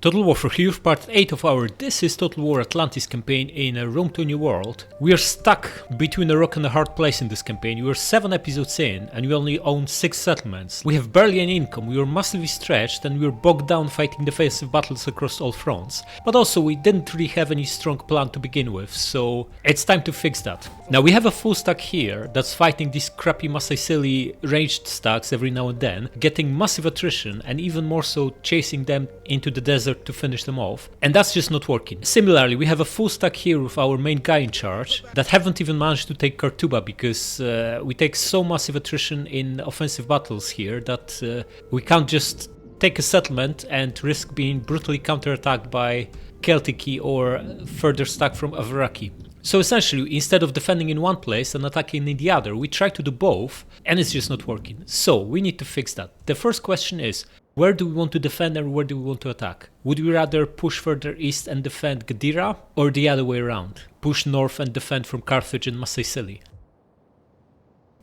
Total War for Hugh, part 8 of our This is Total War Atlantis campaign in Rome to a New World. We are stuck between a rock and a hard place in this campaign. We are 7 episodes in and we only own 6 settlements. We have barely any income, we are massively stretched and we are bogged down fighting defensive battles across all fronts. But also we didn't really have any strong plan to begin with, so it's time to fix that. Now we have a full stack here that's fighting these crappy Massaisili ranged stacks every now and then, getting massive attrition and even more so chasing them into the desert to finish them off, and that's just not working. Similarly, we have a full stack here with our main guy in charge that haven't even managed to take Kartuba because we take so massive attrition in offensive battles here that we can't just take a settlement and risk being brutally counterattacked by Celtiki or further stack from Avaraki. So essentially, instead of defending in one place and attacking in the other, we try to do both, and it's just not working. So we need to fix that. The first question is, where do we want to defend and where do we want to attack? Would we rather push further east and defend Gadira, or the other way around? Push north and defend from Carthage and Massaisili?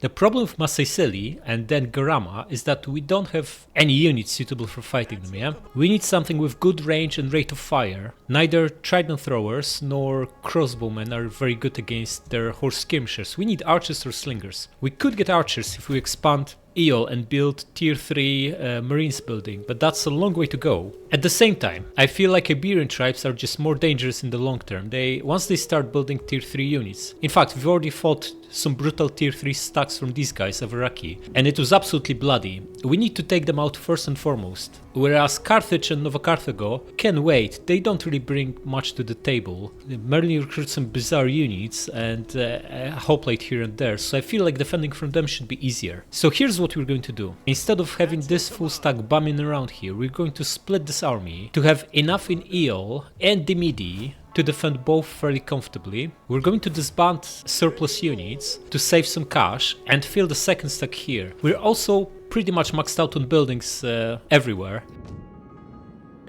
The problem with Massaisili and then Garama is that we don't have any units suitable for fighting them, yeah? We need something with good range and rate of fire. Neither trident throwers nor crossbowmen are very good against their horse skirmishers. We need archers or slingers. We could get archers if we expand Eel and build tier 3 marines building, but that's a long way to go. At the same time, I feel like Iberian tribes are just more dangerous in the long term. Once they start building tier 3 units. In fact, we've already fought some brutal tier 3 stacks from these guys, Avaraki, and it was absolutely bloody. We need to take them out first and foremost. Whereas Carthage and Nova Carthago can wait, they don't really bring much to the table. They merely recruit some bizarre units and a hoplite here and there, so I feel like defending from them should be easier. So here's what we're going to do. Instead of having this full stack bumming around here, we're going to split this army to have enough in Eel and Dimmidi to defend both fairly comfortably. We're going to disband surplus units to save some cash and fill the second stack here. We're also pretty much maxed out on buildings everywhere.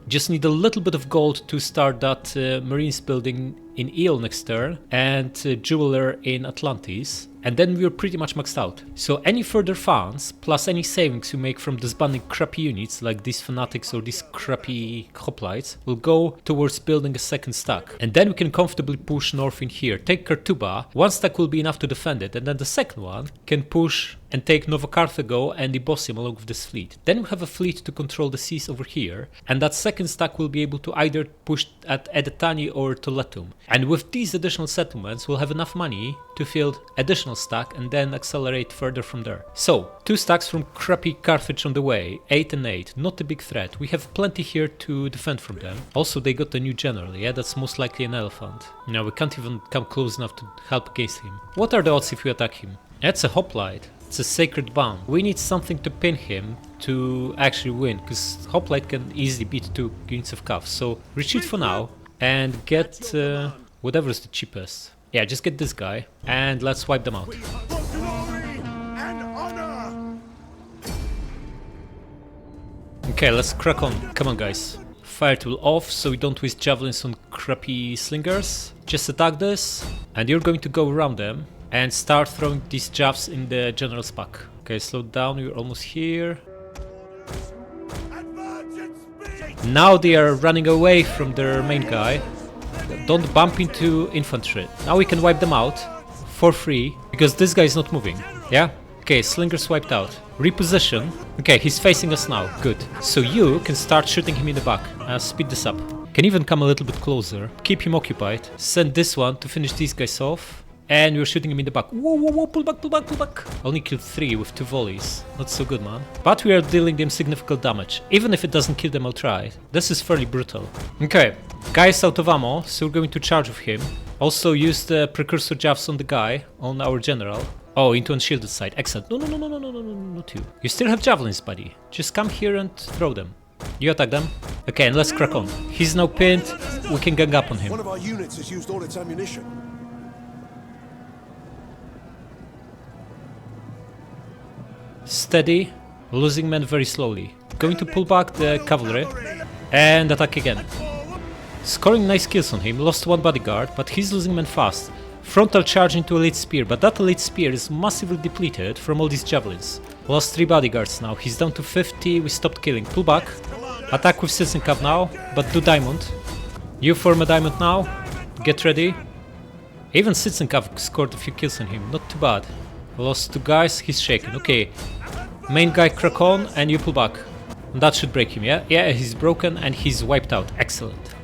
Just need a little bit of gold to start that Marines building in Eel next turn and Jeweler in Atlantis. And then we're pretty much maxed out. So any further funds, plus any savings you make from disbanding crappy units like these fanatics or these crappy hoplites, will go towards building a second stack. And then we can comfortably push north in here. Take Kartuba, one stack will be enough to defend it, and then the second one can push and take Nova Carthago and Ibosium along with this fleet. Then we have a fleet to control the seas over here, and that second stack will be able to either push at Edetani or Toletum. And with these additional settlements, we'll have enough money to field additional stack and then accelerate further from there. So, 2 stacks from crappy Carthage on the way, 8 and 8, not a big threat. We have plenty here to defend from them. Also, they got a new general, yeah, that's most likely an elephant. Now, we can't even come close enough to help against him. What are the odds if we attack him? That's a hoplite. It's a sacred bomb. We need something to pin him to actually win, because hoplite can easily beat 2 units of cav. So, retreat for now and get whatever is the cheapest. Yeah, just get this guy and let's wipe them out. Okay, let's crack on. Come on, guys. Fire tool off so we don't waste javelins on crappy slingers. Just attack this and you're going to go around them and start throwing these jabs in the general's pack. Okay, slow down, we're almost here. Now they are running away from their main guy. Don't bump into infantry. Now we can wipe them out for free because this guy is not moving. Yeah? Okay, slingers wiped out. Reposition. Okay, he's facing us now. Good. So you can start shooting him in the back. Speed this up. Can even come a little bit closer. Keep him occupied. Send this one to finish these guys off. And we're shooting him in the back. Whoa, whoa, whoa, pull back, pull back, pull back. Only killed 3 with 2 volleys. Not so good, man. But we are dealing them significant damage. Even if it doesn't kill them outright. This is fairly brutal. Okay, guy is out of ammo, so we're going to charge with him. Also use the precursor jabs on the guy, on our general. Oh, into unshielded side. Excellent. No, no, no, no, no, no, no, no, not you. You still have javelins, buddy. Just come here and throw them. You attack them. Okay, and let's crack on. He's now pinned. We can gang up on him. One of our units has used all its ammunition. Steady, losing men very slowly. Going to pull back the cavalry and attack again. Scoring nice kills on him, lost 1 bodyguard, but he's losing men fast. Frontal charge into elite spear, but that elite spear is massively depleted from all these javelins. Lost 3 bodyguards now, he's down to 50, we stopped killing. Pull back. Attack with Citizen Cap now, but do diamond. You form a diamond now. Get ready. Even Citizen Cap scored a few kills on him, not too bad. Lost 2 guys, he's shaken. Okay, main guy crack on and you pull back. That should break him, yeah? Yeah, he's broken and he's wiped out. Excellent.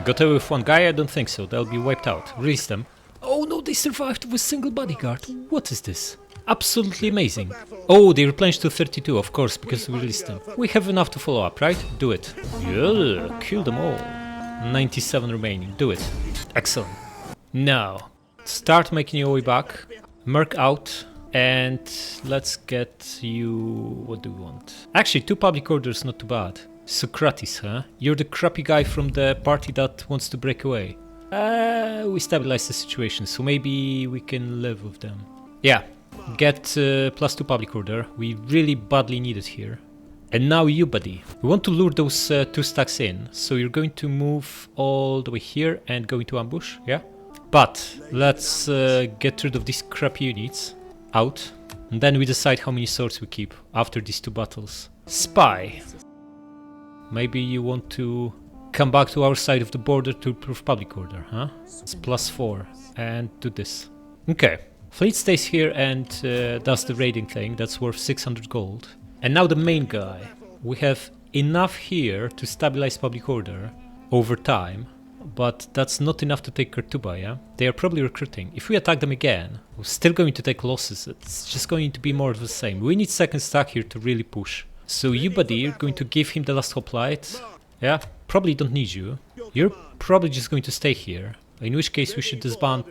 Got away with 1 guy? I don't think so. They'll be wiped out. Release them. Oh no, they survived with a single bodyguard. What is this? Absolutely amazing. Oh, they replenished to 32, of course, because we released them. We have enough to follow up, right? Do it. Yeah, kill them all. 97 remaining. Do it. Excellent. Now, start making your way back. Merc out. And let's get you... What do we want? Actually, 2 public orders, not too bad. Socrates, huh? You're the crappy guy from the party that wants to break away. We stabilized the situation, so maybe we can live with them. Yeah, get +2 public order. We really badly need it here. And now you, buddy. We want to lure those 2 stacks in, so you're going to move all the way here and go into ambush, yeah? But let's get rid of these crappy units out, and then we decide how many swords we keep after these 2 battles. Spy. Maybe you want to come back to our side of the border to improve public order, huh? It's +4 and do this. Okay, fleet stays here and does the raiding thing. That's worth 600 gold. And now the main guy. We have enough here to stabilize public order over time, but that's not enough to take Kurtuba, yeah? They are probably recruiting. If we attack them again, we're still going to take losses. It's just going to be more of the same. We need second stack here to really push. So you, buddy, you're going to give him the last hoplite. Yeah, probably don't need you. You're probably just going to stay here. In which case we should disband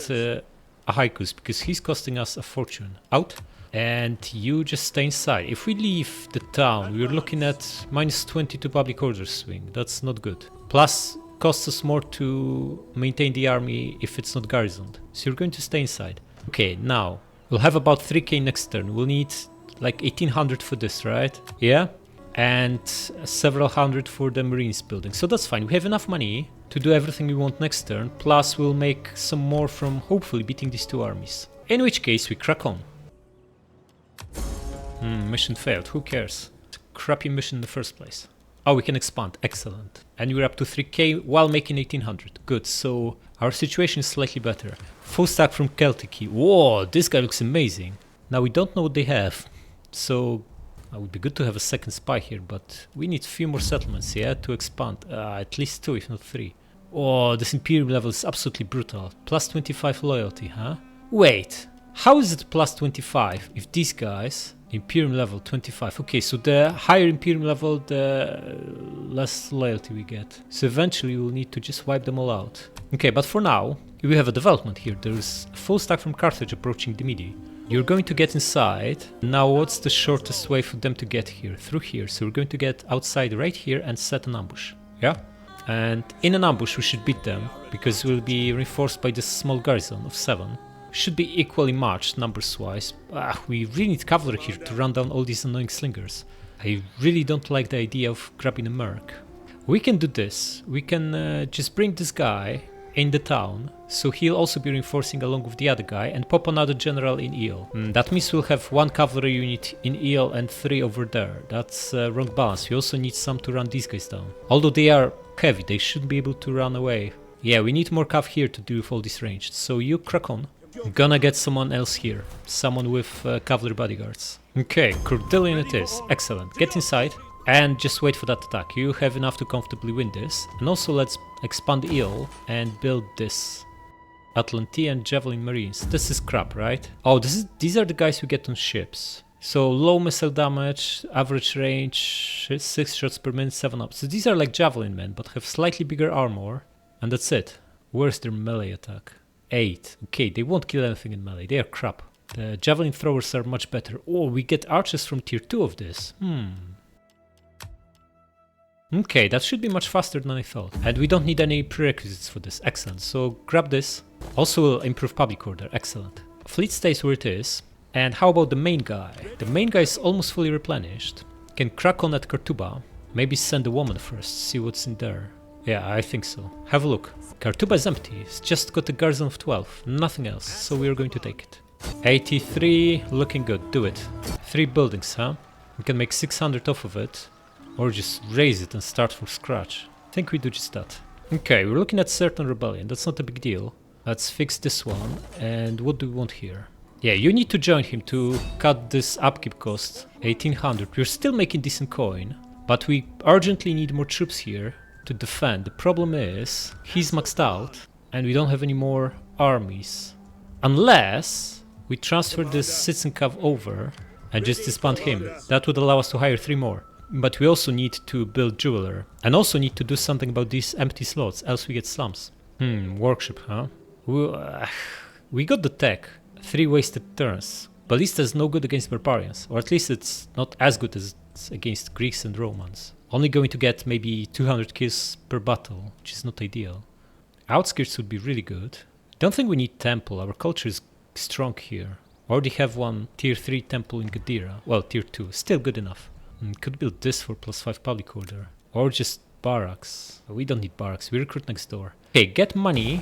Ahaikus, because he's costing us a fortune. Out. And you just stay inside. If we leave the town, we're looking at -22 public order swing. That's not good. Plus, costs us more to maintain the army if it's not garrisoned. So you're going to stay inside. Okay, now, we'll have about 3k next turn. We'll need like 1800 for this, right? Yeah? And several hundred for the marines building. So that's fine. We have enough money to do everything we want next turn. Plus, we'll make some more from hopefully beating these 2 armies. In which case, we crack on. Mission failed. Who cares? It's a crappy mission in the first place. Oh, we can expand. Excellent. And we're up to 3k while making 1800. Good. So our situation is slightly better. Full stack from Celtic. Whoa, this guy looks amazing. Now we don't know what they have. So it would be good to have a second spy here, but we need a few more settlements, yeah, to expand. At least 2, if not 3. Oh, this Imperium level is absolutely brutal. +25 loyalty, huh? Wait, how is it +25 if these guys... Imperium level 25. Okay, so the higher Imperium level, the less loyalty we get. So eventually we'll need to just wipe them all out. Okay, but for now, we have a development here. There's a full stack from Carthage approaching Dimmidi. You're going to get inside. Now what's the shortest way for them to get here? Through here. So we're going to get outside right here and set an ambush. Yeah? And in an ambush we should beat them, because we'll be reinforced by this small garrison of 7. Should be equally matched numbers wise. We really need cavalry here to run down all these annoying slingers. I really don't like the idea of grabbing a merc. We can do this. We can just bring this guy in the town, so he'll also be reinforcing along with the other guy, and pop another general in Eel. That means we'll have 1 cavalry unit in Eel and 3 over there. That's wrong balance. We also need some to run these guys down. Although they are heavy, they should be able to run away. Yeah, we need more cav here to do with all this range. So you crack on. I'm gonna get someone else here. Someone with cavalry bodyguards. Okay, Cordillion it is. Excellent. Get inside and just wait for that attack. You have enough to comfortably win this. And also let's expand Eel and build this. Atlantean Javelin Marines. This is crap, right? Oh, these are the guys who get on ships. So low missile damage, average range, 6 shots per minute, 7 up. So these are like Javelin men, but have slightly bigger armor. And that's it. Where's their melee attack? 8. Okay, they won't kill anything in melee. They are crap. The javelin throwers are much better. Oh, we get archers from tier 2 of this. Okay, that should be much faster than I thought. And we don't need any prerequisites for this. Excellent. So grab this. Also will improve public order. Excellent. Fleet stays where it is. And how about the main guy? The main guy is almost fully replenished. Can crack on at Kurtuba. Maybe send a woman first. See what's in there. Yeah, I think so. Have a look. Kurtuba is empty. It's just got a garrison of 12. Nothing else. So we are going to take it. 83, looking good, do it. 3 buildings, huh? We can make 600 off of it, or just raise it and start from scratch. I think we do just that. Okay, we're looking at certain rebellion, that's not a big deal. Let's fix this one, and what do we want here? Yeah, you need to join him to cut this upkeep cost, 1800. We're still making decent coin, but we urgently need more troops here to defend. The problem is, he's maxed out, and we don't have any more armies. Unless we transfer this citizen cav over and just disband him. That would allow us to hire 3 more. But we also need to build jeweler, and also need to do something about these empty slots, else we get slums. Workshop, huh? We got the tech, 3 wasted turns. Ballista is no good against barbarians, or at least it's not as good as against Greeks and Romans. Only going to get maybe 200 kills per battle, which is not ideal. Outskirts would be really good. Don't think we need temple, our culture is strong here. Already have one tier 3 temple in Gadira, well tier 2, still good enough. Could build this for +5 public order, or just barracks. We don't need barracks, we recruit next door. Okay, get money.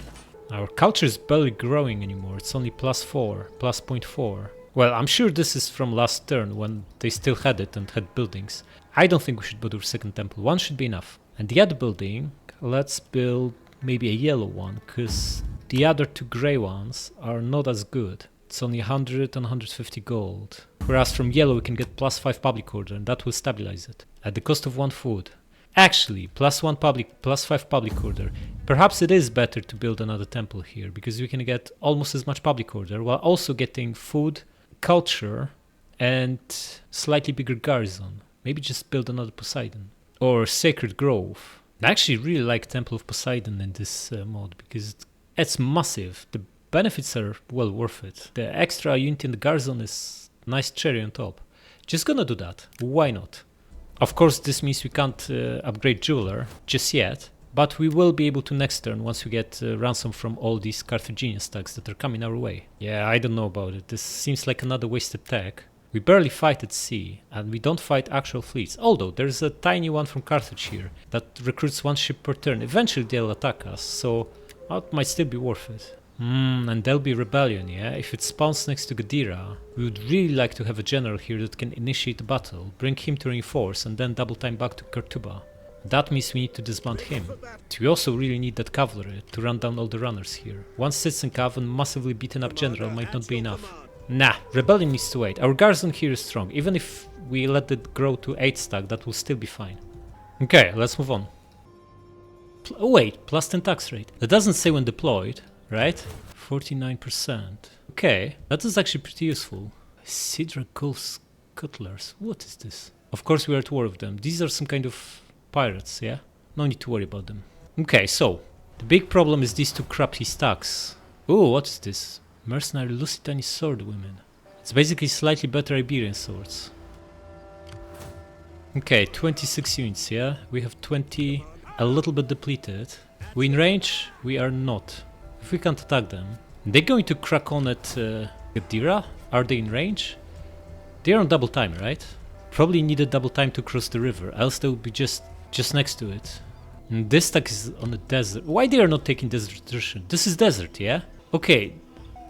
Our culture is barely growing anymore, it's only +4, +0.4. Well, I'm sure this is from last turn when they still had it and had buildings. I don't think we should build a second temple, 1 should be enough. And the other building, let's build maybe a yellow one, because the other 2 grey ones are not as good. It's only 100 and 150 gold. Whereas from yellow we can get +5 public order, and that will stabilize it. At the cost of 1 food. Actually, +1 public, +5 public order. Perhaps it is better to build another temple here, because we can get almost as much public order, while also getting food, culture, and slightly bigger garrison. Maybe just build another Poseidon. Or Sacred Grove. I actually really like Temple of Poseidon in this mod, because it's massive. The benefits are well worth it. The extra unity in the garrison is nice cherry on top. Just gonna do that. Why not? Of course, this means we can't upgrade jeweler just yet, but we will be able to next turn once we get ransom from all these Carthaginian stacks that are coming our way. Yeah, I don't know about it. This seems like another wasted tech. We barely fight at sea, and we don't fight actual fleets. Although there's a tiny one from Carthage here that recruits 1 ship per turn. Eventually they'll attack us, so that might still be worth it. And there'll be rebellion, yeah? If it spawns next to Gadira, we would really like to have a general here that can initiate a battle, bring him to reinforce, and then double time back to Cortuba. That means we need to disband him. But we also really need that cavalry to run down all the runners here. 1 citizen cav and massively beaten up general might not be enough. Nah, rebellion needs to wait. Our garrison here is strong. Even if we let it grow to 8 stack, that will still be fine. Okay, let's move on. Oh wait, +10 tax rate. That doesn't say when deployed, right? 49%. Okay, that is actually pretty useful. Sidra Gulf Cutlers. What is this? Of course we are at war with them. These are some kind of pirates, yeah? No need to worry about them. Okay, so the big problem is these 2 crappy stacks. Oh, what is this? Mercenary Lusitani sword women. It's basically slightly better Iberian swords. Okay, 26 units, yeah? We have 20, a little bit depleted. We in range? We are not. If we can't attack them. They're going to crack on at Gadira? Are they in range? They're on double time, right? Probably needed double time to cross the river, else they would be just next to it. And this stack is on the desert. Why they are not taking desert attrition? This is desert, yeah? Okay.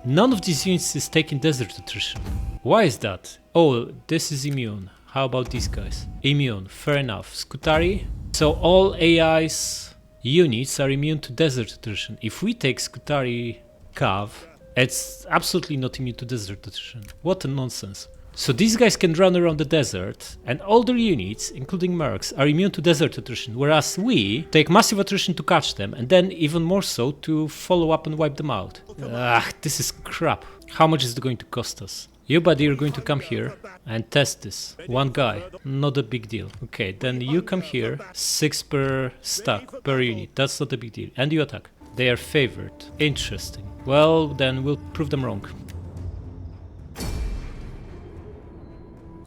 None of these units is taking desert attrition. Why is that? Oh, this is immune. How about these guys? Immune, fair enough. Scutari. So all AI's units are immune to desert attrition. If we take Scutari Cav, it's absolutely not immune to desert attrition. What a nonsense. So these guys can run around the desert, and all their units, including mercs, are immune to desert attrition, whereas we take massive attrition to catch them, and then even more so to follow up and wipe them out. This is crap. How much is it going to cost us? You, buddy, are going to come here and test this. 1 guy, not a big deal. Okay, then you come here, 6 per stack, per unit, that's not a big deal. And you attack. They are favored. Interesting. Well, then we'll prove them wrong.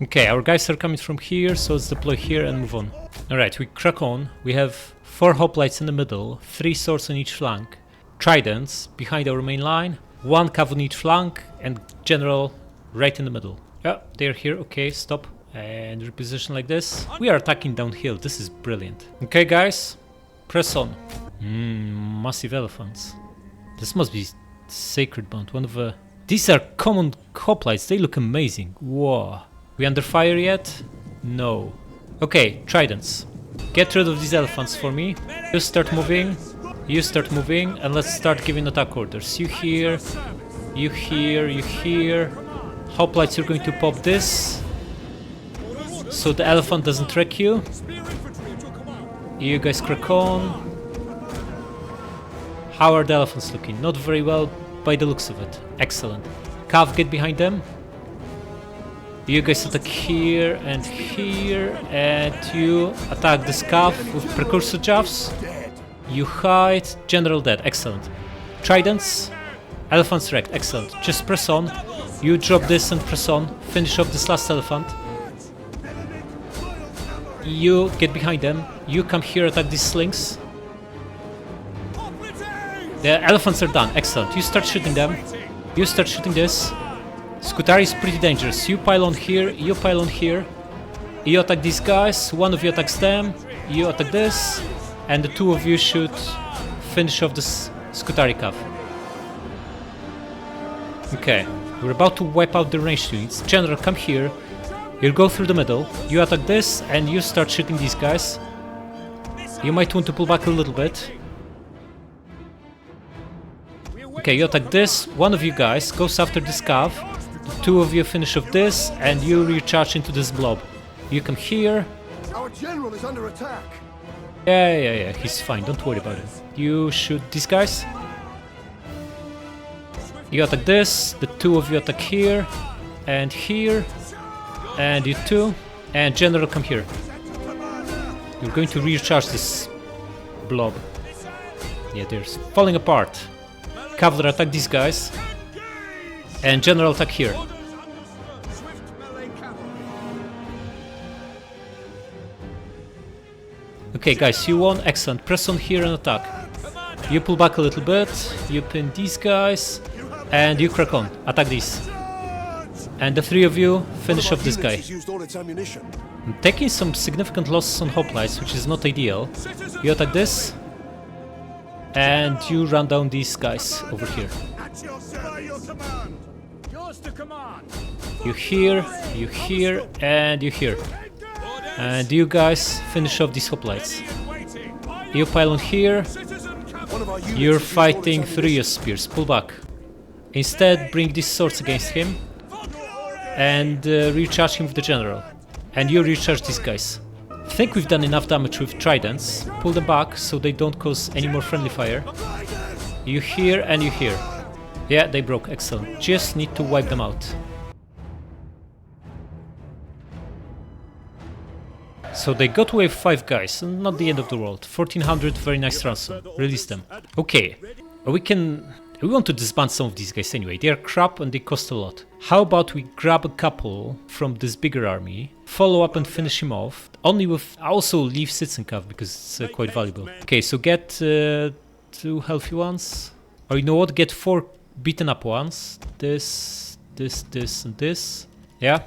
Okay, our guys are coming from here, so let's deploy here and move on. Alright, we crack on. We have 4 hoplites in the middle, 3 swords on each flank, tridents behind our main line, 1 cav on each flank, and general right in the middle. Yeah, they're here. Okay, stop. And reposition like this. We are attacking downhill. This is brilliant. Okay, guys, press on. Massive elephants. This must be Sacred Bond, one of the These are common hoplites, they look amazing. Whoa. We under fire yet? No. Okay, tridents. Get rid of these elephants for me. You start moving, and let's start giving attack orders. You here, you here, you here. Hoplites, you're going to pop this, so the elephant doesn't wreck you. You guys crack on. How are the elephants looking? Not very well by the looks of it. Excellent. Cav, get behind them. You guys attack here, and you attack this Cav with precursor jabs. You hide. General dead. Excellent. Tridents. Elephants wrecked. Excellent. Just press on. You drop this and press on. Finish off this last elephant. You get behind them. You come here, attack these slings. The elephants are done. Excellent. You start shooting them. You start shooting this. Skutari is pretty dangerous. You pile on here. You pile on here. You attack these guys. One of you attacks them. You attack this. And the two of you should finish off this Skutari Cav. Okay. We're about to wipe out the ranged units. General, come here. You'll go through the middle. You attack this and you start shooting these guys. You might want to pull back a little bit. Okay, you attack this. One of you guys goes after this Cav. The two of you finish off this and you recharge into this blob. You come here. Our general is under attack. Yeah, he's fine, don't worry about it. You shoot these guys. You attack this, the two of you attack here, and you two, and General come here. You're going to recharge this blob. Yeah, they're falling apart. Cavalry attack these guys, and General attack here. Okay guys, you won, excellent. Press on here and attack. You pull back a little bit, you pin these guys, and you crack on. Attack these. And the three of you finish off this guy. I'm taking some significant losses on hoplites, which is not ideal. You attack this, and you run down these guys over here. You here, and you here. And you guys finish off these hoplites. You pile on here. You're fighting through your spears. Pull back. Instead, bring these swords against him. And recharge him with the general. And you recharge these guys. I think we've done enough damage with tridents. Pull them back so they don't cause any more friendly fire. You here and you here. Yeah, they broke. Excellent. Just need to wipe them out. So they got away with 5 guys, not the end of the world. 1400, very nice ransom. Release them. Okay, we want to disband some of these guys anyway. They are crap and they cost a lot. How about we grab a couple from this bigger army, follow up and finish him off. Only with, also leave Sitzenkav because it's quite valuable. Okay, so get 2 healthy ones. Or you know what, get 4 beaten up ones. This, and this. Yeah,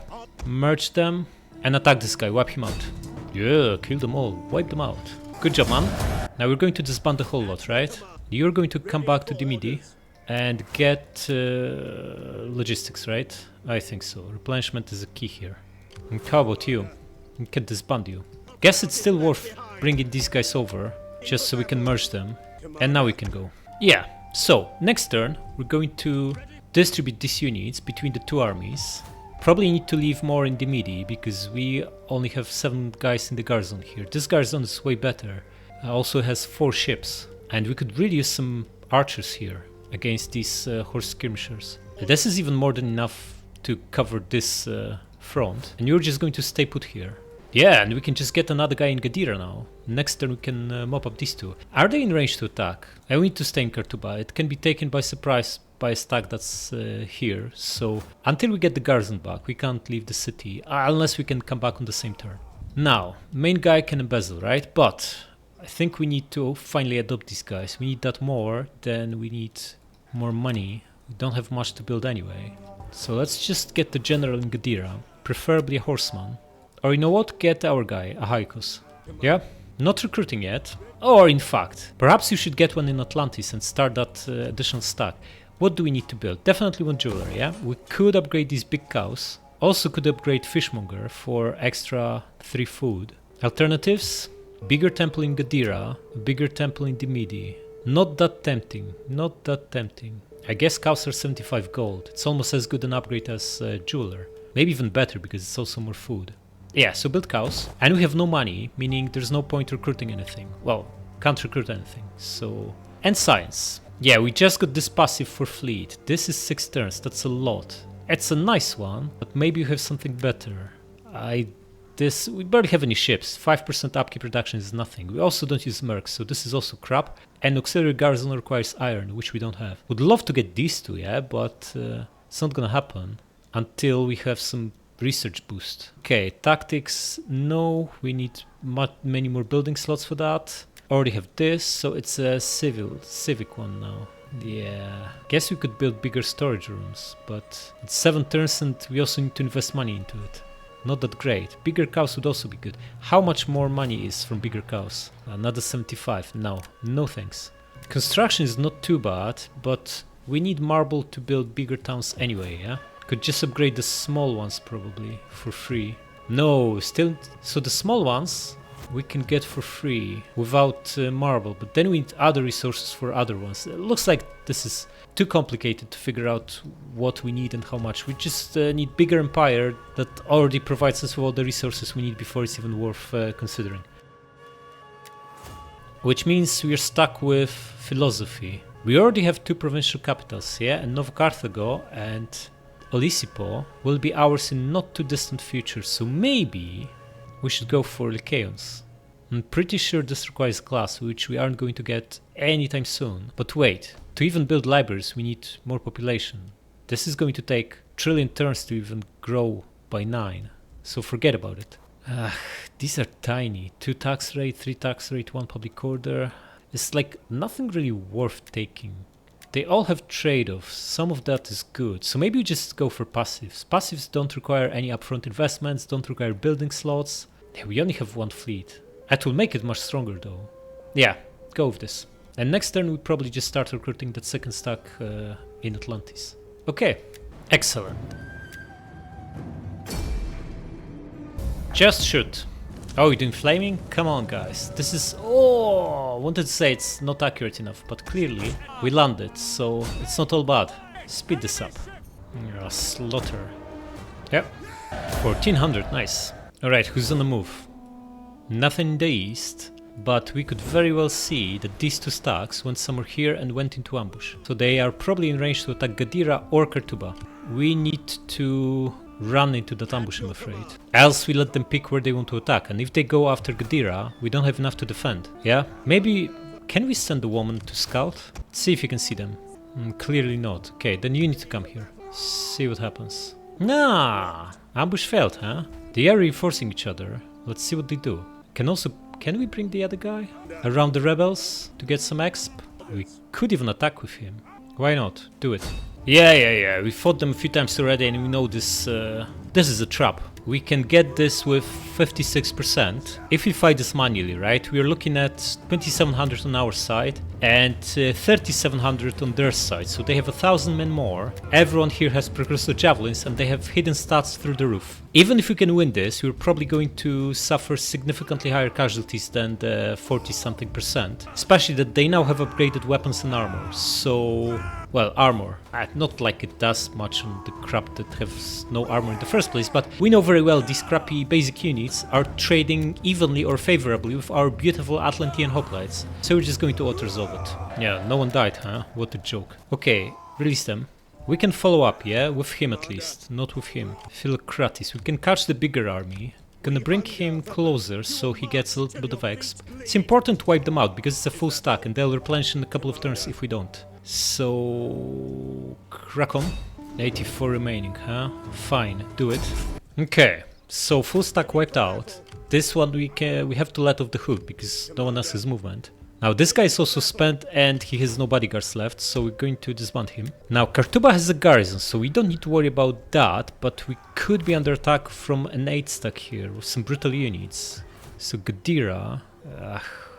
merge them and attack this guy, wipe him out. Yeah, kill them all, wipe them out. Good job, man. Now we're going to disband the whole lot, right? You're going to come back to Dimmidi and get logistics, right? I think so. Replenishment is a key here. And how about you? We can disband you. Guess it's still worth bringing these guys over, just so we can merge them. And now we can go. Yeah, so next turn we're going to distribute these units between the 2 armies. Probably need to leave more in Dimmidi because we only have 7 guys in the garrison here. This garrison is way better. Also has 4 ships. And we could really use some archers here against these horse skirmishers. This is even more than enough to cover this front. And you're just going to stay put here. Yeah, and we can just get another guy in Gadira now. Next turn we can mop up these 2. Are they in range to attack? I need to stay in Kurtuba. It can be taken by surprise by a stack that's here. So until we get the garrison back, we can't leave the city. Unless we can come back on the same turn. Now, main guy can embezzle, right? But I think we need to finally adopt these guys. We need that more than we need more money. We don't have much to build anyway. So let's just get the general in Gadira. Preferably a horseman. Or you know what? Get our guy, a Haikos. Yeah? Not recruiting yet. Or in fact, perhaps you should get one in Atlantis and start that additional stack. What do we need to build? Definitely one jeweler, yeah? We could upgrade these big cows. Also could upgrade fishmonger for extra 3 food. Alternatives? Bigger temple in Gadira, a bigger temple in Dimmidi. Not that tempting, not that tempting. I guess cows are 75 gold. It's almost as good an upgrade as jeweler. Maybe even better because it's also more food. Yeah, so build cows. And we have no money, meaning there's no point recruiting anything. Well, can't recruit anything, so... And science. Yeah, we just got this passive for fleet. This is 6 turns, that's a lot. It's a nice one, but maybe you have something better. We barely have any ships. 5% upkeep reduction is nothing. We also don't use mercs, so this is also crap. And auxiliary garrison requires iron, which we don't have. Would love to get these two, yeah, but it's not gonna happen until we have some research boost. Okay, tactics, no, we need many more building slots for that. Already have this, so it's a civic one now. Yeah, guess we could build bigger storage rooms, but it's 7 turns and we also need to invest money into it. Not that great. Bigger cows would also be good. How much more money is from bigger cows? Another 75. No thanks. Construction is not too bad, but we need marble to build bigger towns anyway, yeah? Could just upgrade the small ones probably for free. No, still... So the small ones we can get for free without marble, but then we need other resources for other ones. It looks like this is too complicated to figure out what we need and how much. We just need bigger empire that already provides us with all the resources we need before it's even worth considering. Which means we're stuck with philosophy. We already have 2 provincial capitals, yeah, and Nova Carthago and Olisipo will be ours in not too distant future, so maybe we should go for Lycaons. I'm pretty sure this requires glass, which we aren't going to get anytime soon. But wait, to even build libraries we need more population. This is going to take trillion turns to even grow by 9, so forget about it. These are tiny. 2 tax rate, 3 tax rate, 1 public order. It's like nothing really worth taking. They all have trade-offs, some of that is good, so maybe we just go for passives. Passives don't require any upfront investments, don't require building slots. Yeah, we only have 1 fleet. That will make it much stronger though. Yeah, go with this. And next turn we probably just start recruiting that second stack in Atlantis. Okay, excellent. Just shoot. Oh, you're doing flaming? Come on guys, this is... Oh, I wanted to say it's not accurate enough, but clearly we landed, so it's not all bad. Speed this up. Slaughter. Yep. 1400, nice. Alright, who's on the move? Nothing in the east, but we could very well see that these 2 stacks went somewhere here and went into ambush. So they are probably in range to attack Gadira or Kartuba. We need to run into that ambush, I'm afraid. Else we let them pick where they want to attack, and if they go after Gadira, we don't have enough to defend. Yeah? Maybe... Can we send a woman to scout? Let's see if you can see them. Clearly not. Okay, then you need to come here. See what happens. Nah! Ambush failed, huh? They are reinforcing each other. Let's see what they do. Can we bring the other guy around the rebels to get some exp? We could even attack with him. Why not? Do it. Yeah. We fought them a few times already and we know this is a trap. We can get this with 56%. If we fight this manually, right? We are looking at 2700 on our side and 3700 on their side. So they have 1000 men more. Everyone here has precursor javelins and they have hidden stats through the roof. Even if we can win this, we're probably going to suffer significantly higher casualties than the 40-something%. Especially that they now have upgraded weapons and armor. So... Well, armor. Not like it does much on the crap that has no armor in the first place, but we know very well these crappy basic units are trading evenly or favorably with our beautiful Atlantean hoplites. So we're just going to auto-resolve it. Yeah, no one died, huh? What a joke. Okay, release them. We can follow up, yeah? With him at least, not with him. Philocrates. We can catch the bigger army. Gonna bring him closer so he gets a little bit of exp. It's important to wipe them out because it's a full stack and they'll replenish in a couple of turns if we don't. So... crack on. 84 remaining, huh? Fine, do it. Okay, so full stack wiped out. This one we have to let off the hook because no one else has movement. Now this guy is also spent and he has no bodyguards left, so we're going to disband him. Now Kartuba has a garrison, so we don't need to worry about that, but we could be under attack from an 8 stack here with some brutal units. So Gadira...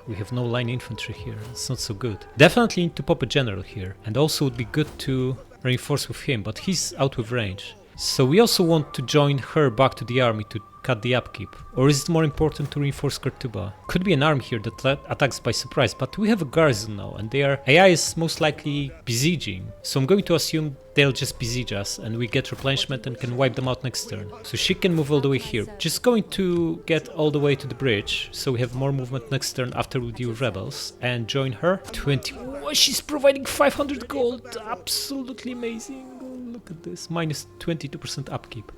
we have no line infantry here. It's not so good. Definitely need to pop a general here. And also would be good to reinforce with him, but he's out with range. So we also want to join her back to the army to cut the upkeep. Or is it more important to reinforce Kurtuba? Could be an army here that attacks by surprise, but we have a garrison now and their AI is most likely besieging. So I'm going to assume they'll just besiege us and we get replenishment and can wipe them out next turn. So she can move all the way here. Just going to get all the way to the bridge so we have more movement next turn after we deal with rebels and join her. 20. Oh, she's providing 500 gold. Absolutely amazing. Oh, look at this. Minus 22% upkeep.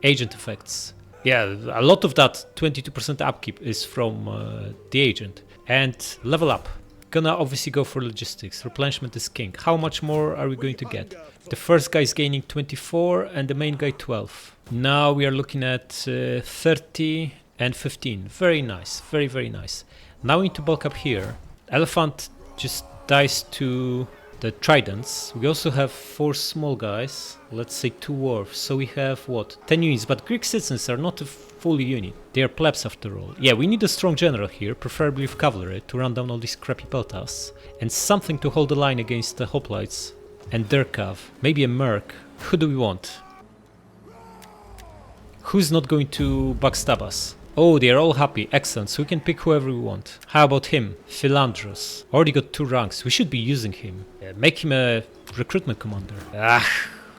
Agent effects. Yeah, a lot of that 22% upkeep is from the agent. And level up. Gonna obviously go for logistics. Replenishment is king. How much more are we going to get? The first guy is gaining 24 and the main guy 12. Now we are looking at 30 and 15. Very nice. Very, very nice. Now we need to bulk up here. Elephant just dies to the tridents. We also have 4 small guys. Let's say 2 dwarves. So we have what? 10 units. But Greek citizens are not a full unit. They are plebs after all. Yeah, we need a strong general here, preferably with cavalry, to run down all these crappy peltas. And something to hold the line against the hoplites and their cav. Maybe a merc. Who do we want? Who's not going to backstab us? Oh, they are all happy. Excellent. So we can pick whoever we want. How about him? Philandros. Already got 2 ranks. We should be using him. Make him a recruitment commander.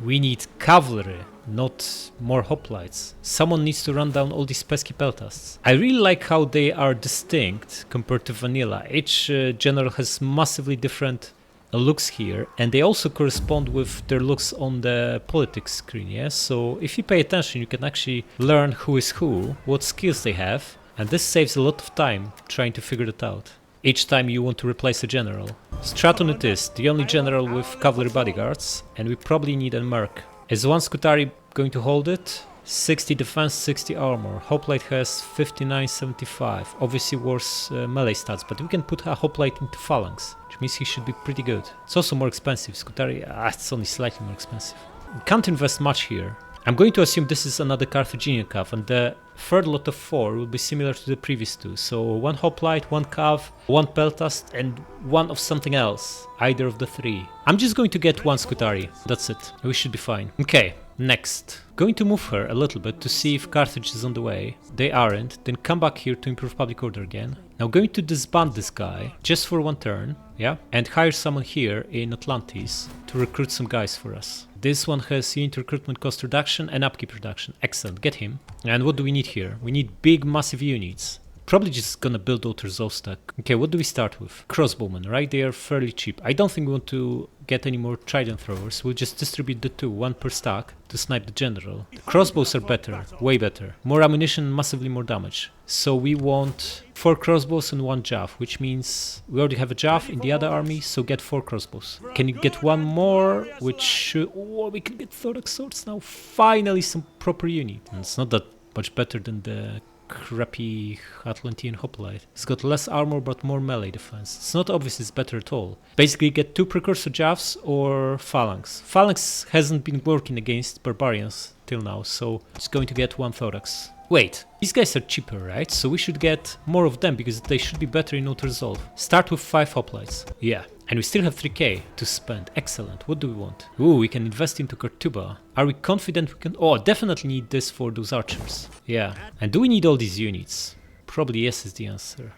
We need cavalry, not more hoplites. Someone needs to run down all these pesky peltasts. I really like how they are distinct compared to vanilla. Each general has massively different looks here, and they also correspond with their looks on the politics screen, yeah? So if you pay attention, you can actually learn who is who, what skills they have, and this saves a lot of time trying to figure that out. Each time you want to replace a general. Straton it is, the only general with cavalry bodyguards, and we probably need a merc. Is one Scutari going to hold it? 60 defense, 60 armor. Hoplite has 59-75. Obviously worse melee stats, but we can put a hoplite into phalanx, which means he should be pretty good. It's also more expensive. Scutari, it's only slightly more expensive. We can't invest much here. I'm going to assume this is another Carthaginian cav, and the third lot of 4 will be similar to the previous 2. So 1 hoplite, 1 cav, 1 peltast, and 1 of something else. Either of the 3. I'm just going to get 1 Scutari. That's it. We should be fine. Okay, next. Going to move her a little bit to see if Carthage is on the way. They aren't. Then come back here to improve public order again. Now going to disband this guy just for 1 turn. Yeah, and hire someone here in Atlantis to recruit some guys for us. This one has unit recruitment cost reduction and upkeep reduction. Excellent, get him. And what do we need here? We need big, massive units. Probably just gonna build Otter Zostak. Okay, what do we start with? Crossbowmen, right? They are fairly cheap. I don't think we want to get any more trident throwers. We'll just distribute the 2, 1 per stack, to snipe the general. The crossbows are better, way better. More ammunition, massively more damage. So we want 4 crossbows and 1 jav, which means we already have a jav in the other army, so get 4 crossbows. Can you get 1 more? Which should... Oh, we can get thorax swords now. Finally some proper unit. And it's not that much better than the crappy Atlantean hoplite. It's got less armor but more melee defense. It's not obvious it's better at all. Basically get 2 precursor javs or phalanx. Phalanx hasn't been working against barbarians till now, so it's going to get 1 thorax. Wait, these guys are cheaper, right? So we should get more of them because they should be better in auto resolve. Start with 5 hoplites. Yeah. And we still have 3k to spend. Excellent. What do we want? Ooh, we can invest into Kurtuba. Are we confident we can... Oh, definitely need this for those archers. Yeah. And do we need all these units? Probably yes is the answer.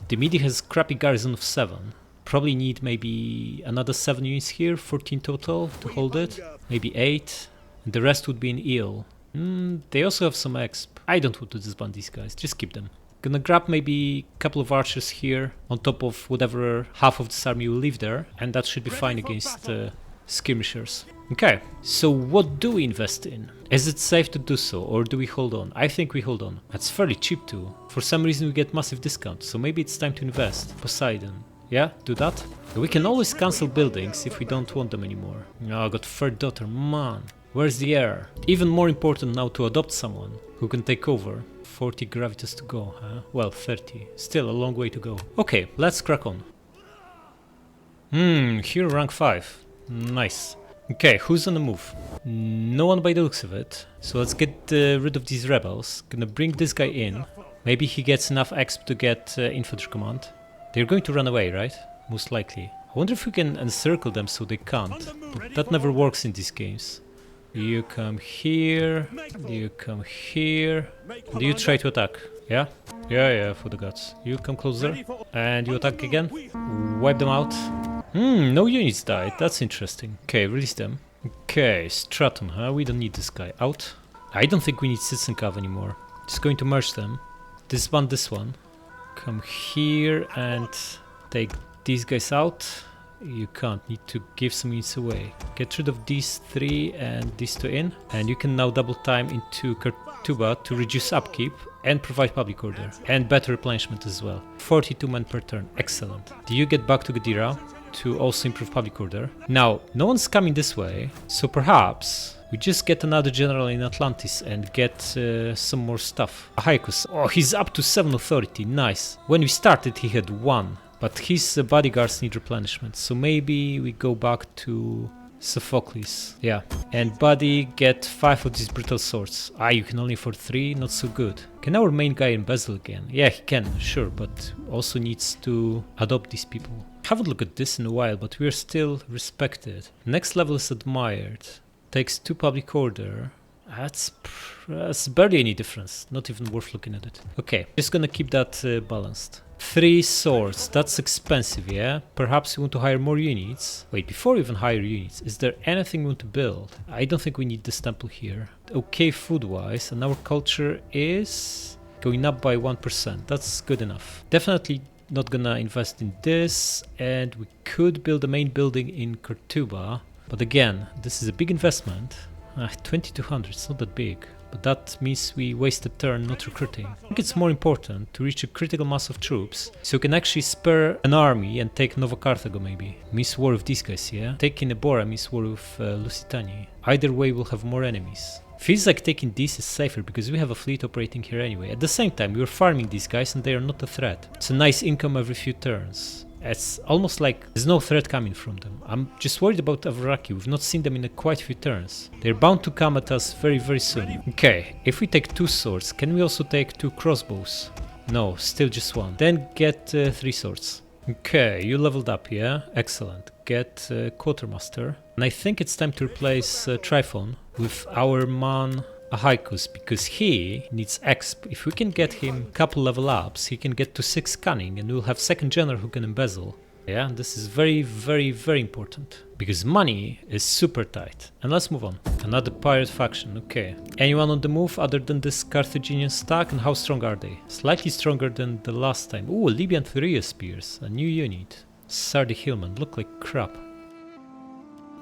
Dimmidi has crappy garrison of 7. Probably need maybe another 7 units here, 14 total to hold it. Maybe 8. And the rest would be in eel. They also have some exp. I don't want to disband these guys, just keep them. Gonna grab maybe a couple of archers here on top of whatever half of this army will leave there, and that should be fine against skirmishers. Okay, so what do we invest in? Is it safe to do so, or do we hold on? I think we hold on. That's fairly cheap too. For some reason we get massive discounts, so maybe it's time to invest. Poseidon. Yeah, do that. We can always cancel buildings if we don't want them anymore. Oh, I got 3rd daughter, man. Where's the heir? Even more important now to adopt someone who can take over. 40 gravitas to go, huh? Well, 30. Still a long way to go. Okay, let's crack on. Hero rank 5. Nice. Okay, who's on the move? No one by the looks of it. So let's get rid of these rebels. Gonna bring this guy in. Maybe he gets enough exp to get infantry command. They're going to run away, right? Most likely. I wonder if we can encircle them so they can't. But that never works in these games. You come here. You come here. Do you try to attack? Yeah? Yeah, for the gods. You come closer. And you attack again. Wipe them out. No units died. That's interesting. Okay, release them. Okay, Straton, huh? We don't need this guy. Out. I don't think we need Citizen Cav anymore. Just going to merge them. This one. Come here and take these guys out. You can't. Need to give some units away. Get rid of these 3 and these 2 in. And you can now double time into Kartuba to reduce upkeep and provide public order. And better replenishment as well. 42 men per turn. Excellent. Do you get back to Gadira to also improve public order? Now, no one's coming this way, so perhaps we just get another general in Atlantis and get some more stuff. Haikus. Oh, he's up to 7 authority. Nice. When we started, he had 1. But his bodyguards need replenishment, so maybe we go back to Sophocles. Yeah, and buddy, get 5 of these brutal swords. You can only afford 3, not so good. Can our main guy embezzle again? Yeah, he can, sure, but also needs to adopt these people. Haven't looked at this in a while, but we're still respected. Next level is admired. Takes 2 public order. That's barely any difference, not even worth looking at it. Okay, just gonna keep that balanced. 3 swords, that's expensive, yeah? Perhaps we want to hire more units. Wait, before we even hire units, is there anything we want to build? I don't think we need this temple here. Okay, food-wise, and our culture is going up by 1%. That's good enough. Definitely not gonna invest in this, and we could build a main building in Cortuba. But again, this is a big investment. 2200, it's not that big. But that means we waste a turn not recruiting. I think it's more important to reach a critical mass of troops, so we can actually spare an army and take Nova Carthago maybe. Means war with these guys, yeah? Taking Ebora means war with Lusitania. Either way we'll have more enemies. Feels like taking these is safer because we have a fleet operating here anyway. At the same time, we're farming these guys and they are not a threat. It's a nice income every few turns. It's almost like there's no threat coming from them. I'm just worried about Avraki. We've not seen them in quite a few turns. They're bound to come at us very, very soon. Okay, if we take 2 swords, can we also take 2 crossbows? No, still just 1. Then get 3 swords. Okay, you leveled up, yeah? Excellent. Get Quartermaster. And I think it's time to replace Tryphon with our man Haikus, because he needs exp. If we can get him a couple level ups, he can get to 6 cunning and we'll have 2nd general who can embezzle. Yeah, this is very, very, very important. Because money is super tight. And let's move on. Another pirate faction, okay. Anyone on the move other than this Carthaginian stack, and how strong are they? Slightly stronger than the last time. Ooh, Libyan Thuria Spears, a new unit. Sardi Hillman, look like crap.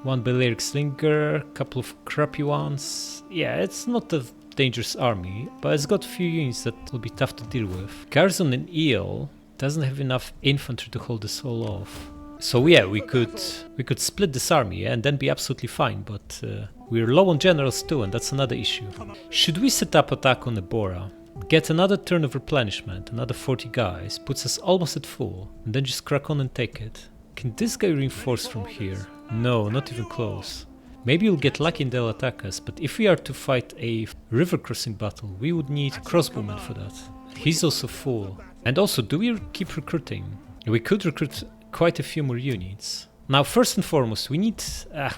1 Balearic Slinger, couple of crappy ones. Yeah, it's not a dangerous army, but it's got a few units that will be tough to deal with. Garrison in Eel doesn't have enough infantry to hold this all off. So yeah, we could split this army and then be absolutely fine, but we're low on generals too, and that's another issue. Should we set up attack on Ebora? Get another turn of replenishment, another 40 guys, puts us almost at full, and then just crack on and take it. Can this guy reinforce from here? No, not even close. Maybe we'll get lucky and they'll attack us, but if we are to fight a river crossing battle, we would need crossbowmen for that. He's also full. And also, do we keep recruiting? We could recruit quite a few more units. Now, first and foremost, we need...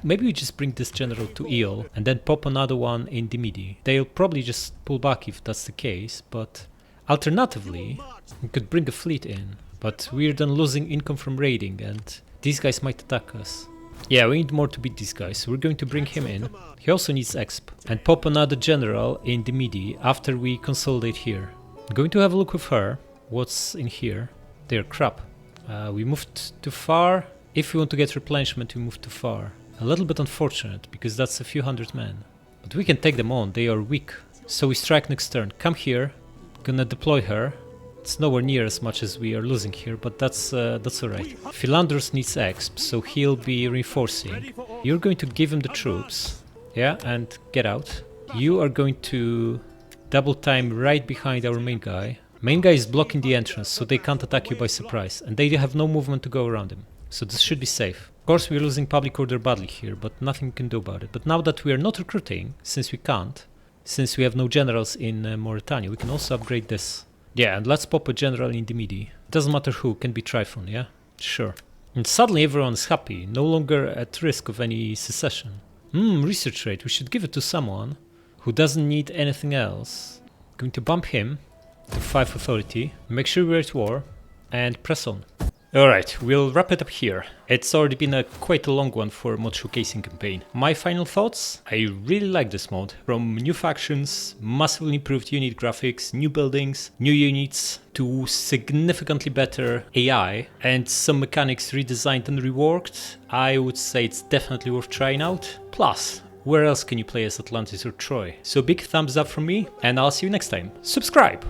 maybe we just bring this general to Eel and then pop another one in Dimmidi. They'll probably just pull back if that's the case, but alternatively, we could bring a fleet in. But we're then losing income from raiding and these guys might attack us. Yeah, we need more to beat these guys, so we're going to bring him in. He also needs exp. And pop another general in Dimmidi after we consolidate here. I'm going to have a look with her. What's in here? They're crap. We moved too far. If we want to get replenishment, we moved too far. A little bit unfortunate, because that's a few hundred men. But we can take them on, they are weak. So we strike next turn. Come here. Gonna deploy her. It's nowhere near as much as we are losing here, but that's alright. Philandros needs exp, so he'll be reinforcing. You're going to give him the troops, yeah, and get out. You are going to double time right behind our main guy. Main guy is blocking the entrance, so they can't attack you by surprise, and they have no movement to go around him. So this should be safe. Of course, we're losing public order badly here, but nothing we can do about it. But now that we are not recruiting, since we can't, since we have no generals in Mauritania, we can also upgrade this. Yeah, and let's pop a general in Dimmidi. Doesn't matter who, can be Typhon, yeah? Sure. And suddenly everyone's happy, no longer at risk of any secession. Research rate, we should give it to someone who doesn't need anything else. Going to bump him to 5 authority, make sure we're at war, and press on. Alright, we'll wrap it up here. It's already been quite a long one for a mod showcasing campaign. My final thoughts? I really like this mod. From new factions, massively improved unit graphics, new buildings, new units, to significantly better AI, and some mechanics redesigned and reworked, I would say it's definitely worth trying out. Plus, where else can you play as Atlantis or Troy? So big thumbs up from me, and I'll see you next time. Subscribe!